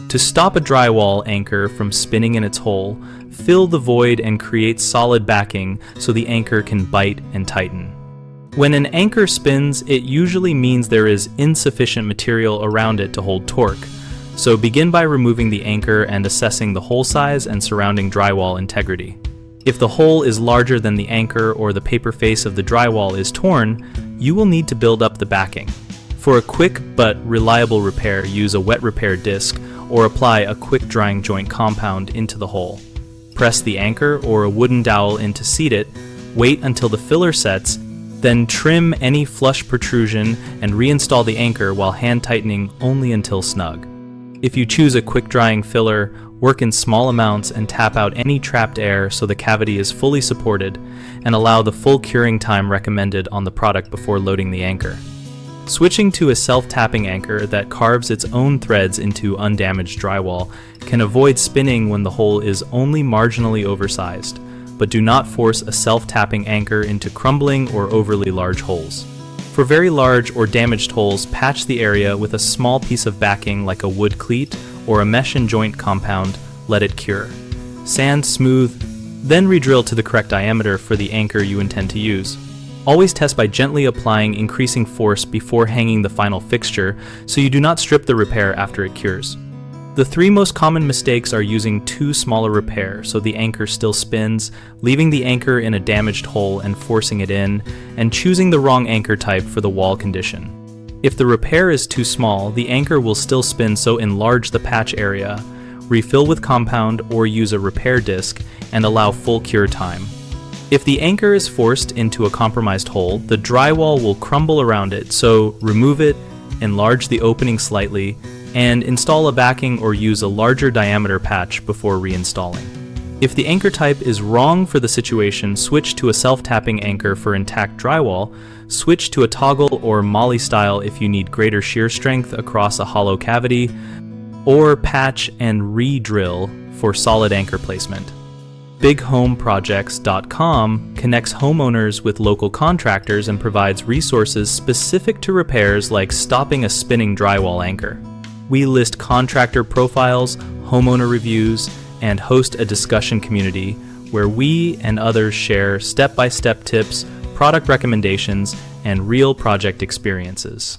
To stop a drywall anchor from spinning in its hole, fill the void and create solid backing so the anchor can bite and tighten. When an anchor spins, it usually means there is insufficient material around it to hold torque. So begin by removing the anchor and assessing the hole size and surrounding drywall integrity. If the hole is larger than the anchor or the paper face of the drywall is torn, you will need to build up the backing. For a quick but reliable repair, use a wet repair disc or apply a quick drying joint compound into the hole. Press the anchor or a wooden dowel in to seat it, wait until the filler sets, then trim any flush protrusion and reinstall the anchor while hand tightening only until snug. If you choose a quick drying filler, work in small amounts and tap out any trapped air so the cavity is fully supported, and allow the full curing time recommended on the product before loading the anchor. Switching to a self-tapping anchor that carves its own threads into undamaged drywall can avoid spinning when the hole is only marginally oversized, but do not force a self-tapping anchor into crumbling or overly large holes. For very large or damaged holes, patch the area with a small piece of backing like a wood cleat or a mesh and joint compound, let it cure. Sand smooth, then re-drill to the correct diameter for the anchor you intend to use. Always test by gently applying increasing force before hanging the final fixture so you do not strip the repair after it cures. The three most common mistakes are using too small a repair so the anchor still spins, leaving the anchor in a damaged hole and forcing it in, and choosing the wrong anchor type for the wall condition. If the repair is too small, the anchor will still spin, so enlarge the patch area, refill with compound or use a repair disc, and allow full cure time. If the anchor is forced into a compromised hole, the drywall will crumble around it, so remove it, enlarge the opening slightly, and install a backing or use a larger diameter patch before reinstalling. If the anchor type is wrong for the situation, switch to a self-tapping anchor for intact drywall, switch to a toggle or molly style if you need greater shear strength across a hollow cavity, or patch and re-drill for solid anchor placement. BigHomeProjects.com connects homeowners with local contractors and provides resources specific to repairs like stopping a spinning drywall anchor. We list contractor profiles, homeowner reviews, and host a discussion community where we and others share step-by-step tips, product recommendations, and real project experiences.